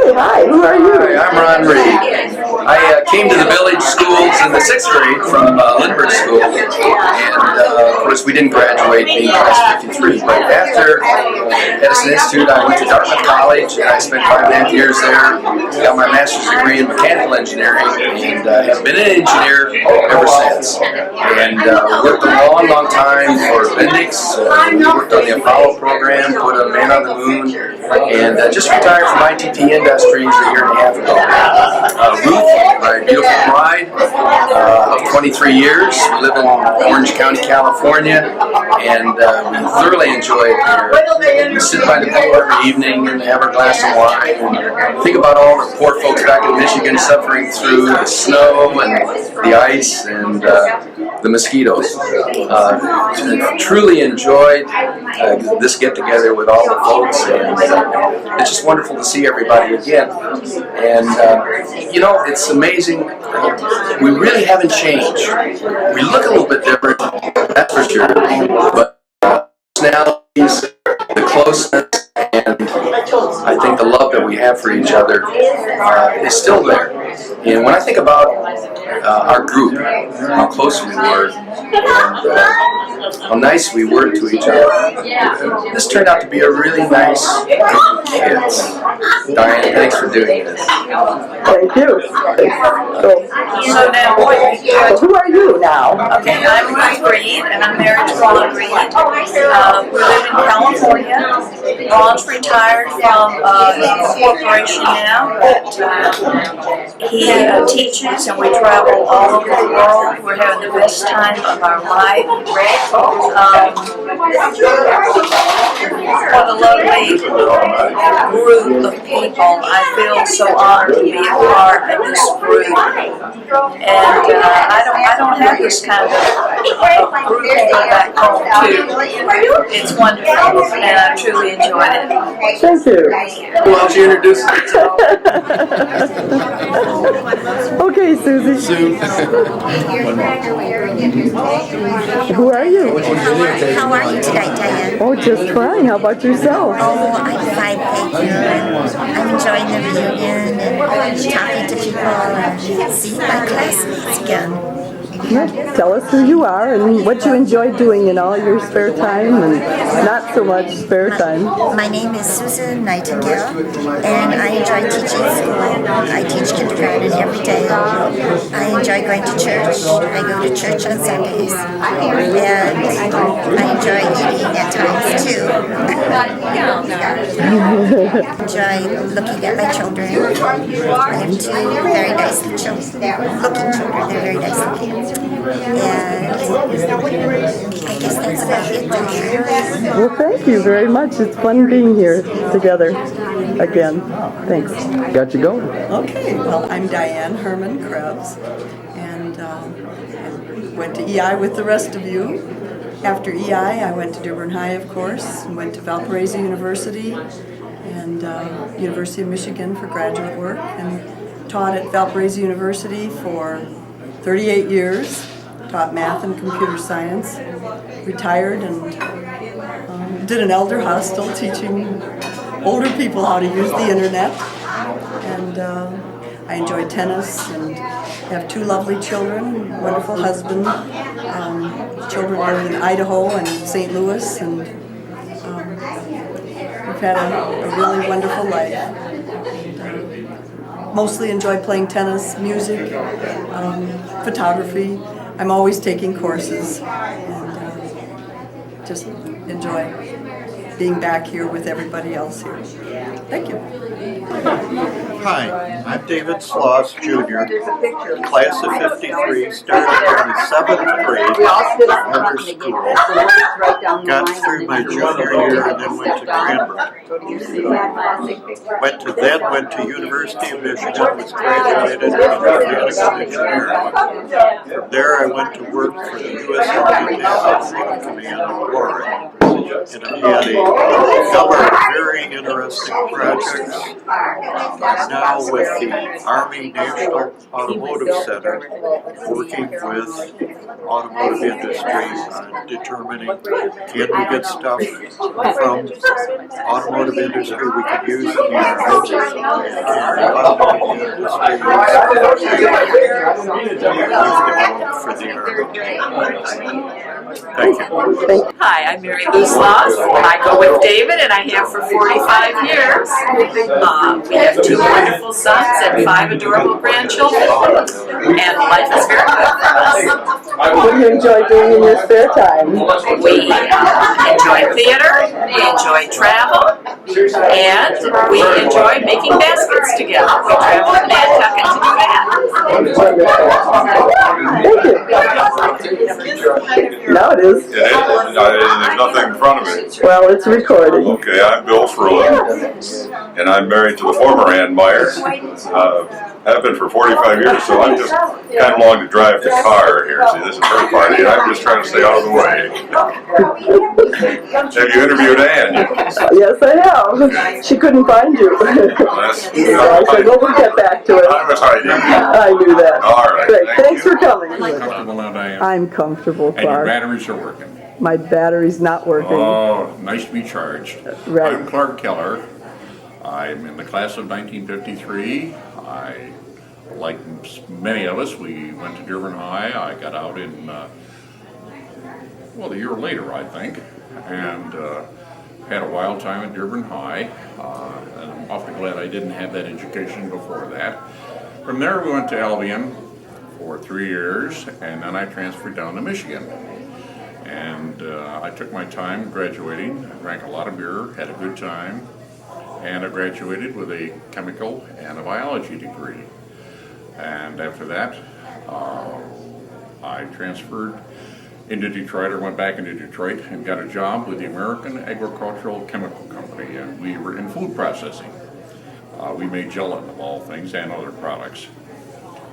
Okay, hi, who are you? Hi, I'm Ron Reed. I came to the village schools in the 6th grade from Lindbergh School, and of course we didn't graduate in class 53, but after Edison Institute I went to Dartmouth College and I spent 5.5 years there, got my master's degree in mechanical engineering, and have been an engineer ever since. And worked a long time for Bendix, worked on the Apollo program, put a man on the moon, and just retired from ITT Industries a year and a half ago. Ruth, my beautiful bride of 23 years. We live in Orange County, California, and we thoroughly enjoy it here. We sit by the pool every evening and have our glass of wine and think about all the poor folks back in Michigan suffering through the snow and the ice and the mosquitoes. Truly enjoyed this get-together with all the folks, and it's just wonderful to see everybody again. And you know, it's amazing. We really haven't changed. We look a little bit different, that's for sure. But personalities, the closeness, and I think the love that we have for each other is still there. And when I think about our group, how close we were, and how nice we were to each other, this turned out to be a really nice group of kids. Diane, thanks for doing this. Thank you. So now, Who are you now? okay, I'm Ruth Reed, and I'm married to Ron Reed. We live in California. Ron's retired from a corporation now, but he teaches, and we travel all over the world. We're having the best time of our life. What a lovely group of people. I feel so honored to be a part of this group. And I don't have this kind of group to go back home to. It's wonderful, and I truly enjoyed it. Thank you. Who else you introduce? Okay, Susie. Sue. Who are you? How are you today, Diane? Oh, just fine. How about yourself? Oh, I'm fine, thank you. I'm enjoying the reunion and talking to people and seeing my classmates again. Yeah, tell us who you are and what you enjoy doing in all your spare time and not so much spare time. My name is Susan Nightingale, and I enjoy teaching school. I teach kindergarten every day. I enjoy going to church. I go to church on Sundays, and I enjoy eating at times too. I enjoy looking at my children. I have two very nice children, looking children. They're very nice looking. And I guess that's about it. Well, thank you very much. It's fun being here together again. Thanks. Got you going. Okay, well, I'm Diane Herman Krebs, and I went to EI with the rest of you. After EI, I went to Dearborn High, of course, and went to Valparaiso University and University of Michigan for graduate work, and taught at Valparaiso University for 38 years, taught math and computer science, retired and did an elder hostel teaching older people how to use the internet. And I enjoy tennis and have two lovely children, wonderful husband. Children live in Idaho and St. Louis, and we've had a really wonderful life. Mostly enjoy playing tennis, music, photography. I'm always taking courses, and just enjoy being back here with everybody else here. Thank you. Hi, I'm David Sloss Jr., class of 53, started in the 7th grade at Hunter School, got through my junior year and then went to Cranbrook. Went to University of Michigan, was graduated in mechanical engineering. From there I went to work for the U.S. Army Naval Command in Oregon, and I've had a number of very interesting projects. Now with the Army National Automotive Center, working with automotive industry on determining can we get stuff from automotive industry we could use in the Army, and can Thank you. Hi, I'm Mary Lou Sloss. I go with David, and I have for 45 years. We have 2 wonderful sons and 5 adorable grandchildren, and life is very good for us. What do you enjoy doing in your spare time? We enjoy theater, we enjoy travel, and we enjoy making baskets together. We travel to Nantucket to do that. Thank you. Now it is. There's nothing in front of it. Well, it's recorded. Okay, I'm Bill Froehlich, and I'm married to the former Ann Meyer. Have been for 45 years, so I'm just kind of long to drive the car here. See, this is her party, and I'm just trying to stay out of the way. Have you interviewed Ann? Yes, I have. She couldn't find you. So I said, well, we'll get back to it. I was hiding. I knew that. All right. Great. Thanks you. for coming. Comfortable now, Diane? I'm comfortable, And your Clark. batteries are working? My battery's not working. Oh, nice to be charged. Right. I'm Clark Keller. I'm in the class of 1953. Like many of us, we went to Dearborn High. I got out in, a year later, I think, and had a wild time at Dearborn High. And I'm awfully glad I didn't have that education before that. From there, we went to Albion for 3 years, and then I transferred down to Michigan. And I took my time graduating. I drank a lot of beer, had a good time, and I graduated with a chemical and a biology degree. And after that, I transferred into Detroit, or went back into Detroit, and got a job with the American Agricultural Chemical Company, and we were in food processing. We made gelatin of all things and other products.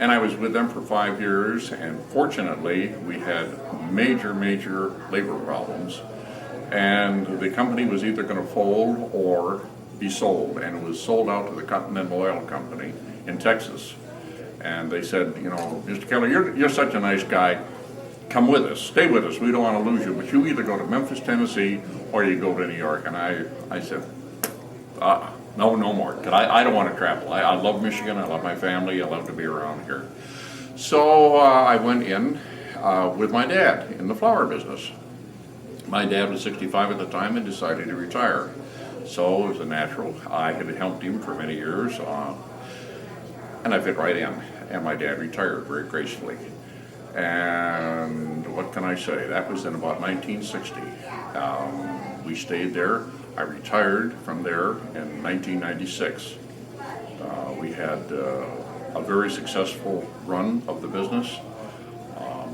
And I was with them for 5 years, and fortunately, we had major labor problems. And the company was either going to fold or be sold, and it was sold out to the Continental Oil Company in Texas. And they said, you know, Mr. Keller, you're such a nice guy. Come with us, stay with us. We don't want to lose you, but you either go to Memphis, Tennessee, or you go to New York. And I said, no more. Cause I don't want to travel. I love Michigan. I love my family. I love to be around here. So I went in with my dad in the flower business. My dad was 65 at the time and decided to retire. So it was a natural. I had helped him for many years, and I fit right in. And my dad retired very gracefully. And what can I say? That was in about 1960. We stayed there. I retired from there in 1996. We had a very successful run of the business.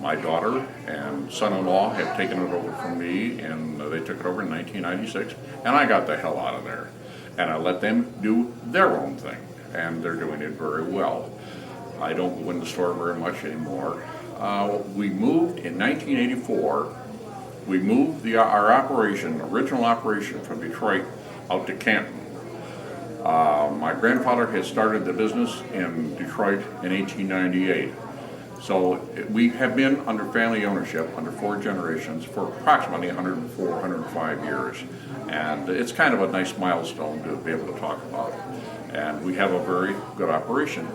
My daughter and son-in-law had taken it over from me, and they took it over in 1996, and I got the hell out of there. And I let them do their own thing, and they're doing it very well. I don't go in the store very much anymore. We moved in 1984. We moved our original operation from Detroit out to Canton. My grandfather had started the business in Detroit in 1898. So we have been under family ownership, under 4 generations, for approximately 104, 105 years. And it's kind of a nice milestone to be able to talk about. And we have a very good operation.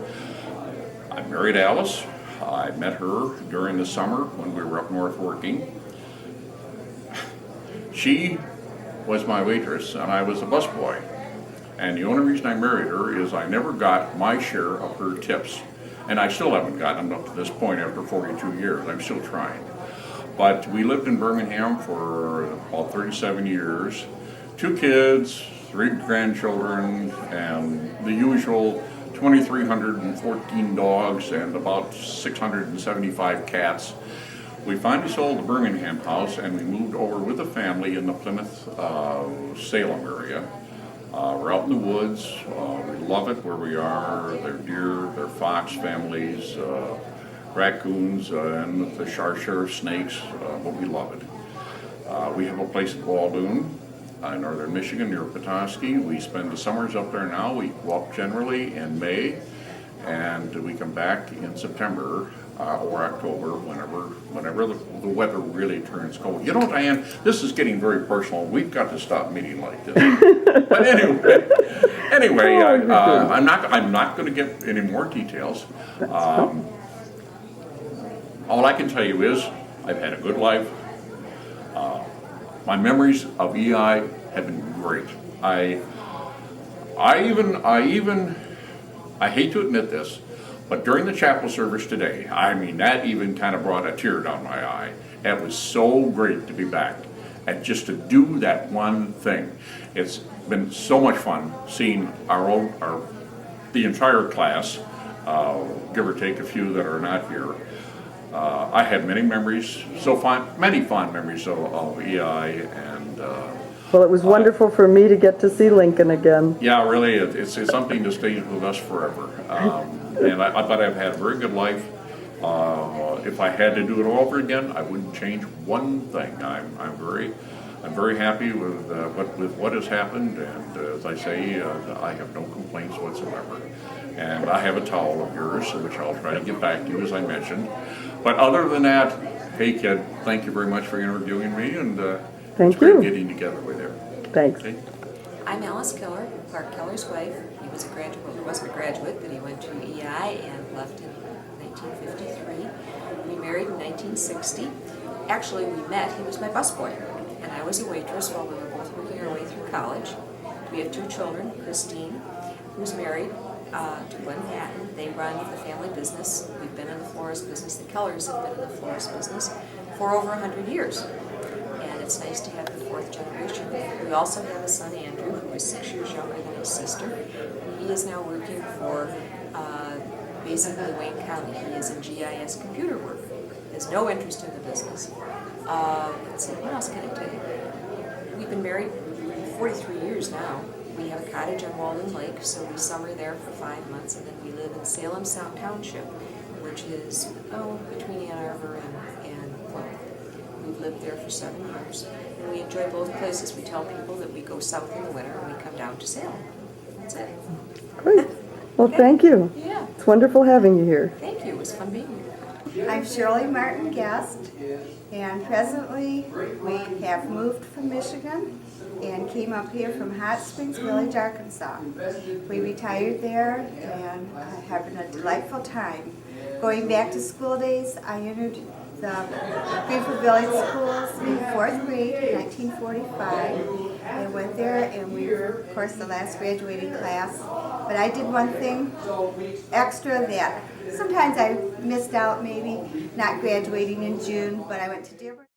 I married Alice. I met her during the summer when we were up north working. She was my waitress and I was a busboy. And the only reason I married her is I never got my share of her tips. And I still haven't gotten them up to this point after 42 years. I'm still trying. But we lived in Birmingham for about 37 years. 2 kids, 3 grandchildren, and the usual 2,314 dogs and about 675 cats. We finally sold the Birmingham house and we moved over with the family in the Plymouth, Salem area. We're out in the woods. We love it where we are. There are deer, there are fox families, raccoons, and the share of snakes, but we love it. We have a place at Waldoon in northern Michigan near Petoskey. We spend the summers up there now. We go up generally in May, and we come back in September or October, whenever the weather really turns cold. You know, Diane, this is getting very personal. We've got to stop meeting like this. But anyway, I'm not going to give any more details. All I can tell you is I've had a good life. My memories of EI have been great. I hate to admit this, but during the chapel service today, I mean, that even kind of brought a tear down my eye. It was so great to be back and just to do that one thing. It's been so much fun seeing the entire class, give or take a few that are not here. I had many memories, many fond memories of EI, and Well, it was wonderful for me to get to see Lincoln again. yeah, really, it's something that stays with us forever. But I've had a very good life. If I had to do it all over again, I wouldn't change one thing. I'm very happy with what has happened, and as I say, I have no complaints whatsoever. And I have a towel of yours, which I'll try to get back to you, as I mentioned. But other than that, hey kid, thank you very much for interviewing me, and Thank it's great you. getting together with you. Thanks. Okay? I'm Alice Keller, Clark Keller's wife. He was a graduate, well, he wasn't a graduate, but he went to EI and left in 1953. We married in 1960. Actually, we met, he was my busboy, and I was a waitress while we were both working our way through college. We have 2 children, Christine, who's married to Glenn Hatton. They run the family business. We've been in the florist business, the Kellers have been in the florist business for over 100 years. And it's nice to have the 4th generation. We also have a son, Andrew, who is 6 years younger than his sister. And he is now working for basically Wayne County. He is in GIS computer work. He has no interest in the business. Let's see, what else can I tell you? We've been married 43 years now. We have a cottage on Walden Lake, so we summer there for 5 months, and then we live in Salem Sound Township, which is between Ann Arbor and Plymouth. We've lived there for 7 years, and we enjoy both places. We tell people that we go south in the winter and we come down to Salem. That's it. Great. Well, thank you. Yeah, It's wonderful having you here. thank you. It was fun being here. I'm Shirley Martin Guest, and presently we have moved from Michigan and came up here from Hot Springs Village, Arkansas. We retired there and having a delightful time. Going back to school days, I entered the Greenfield Village Schools in 4th grade in 1945. I went there and we were, of course, the last graduating class. But I did one thing extra that sometimes I missed out, maybe not graduating in June, but I went to Dearborn.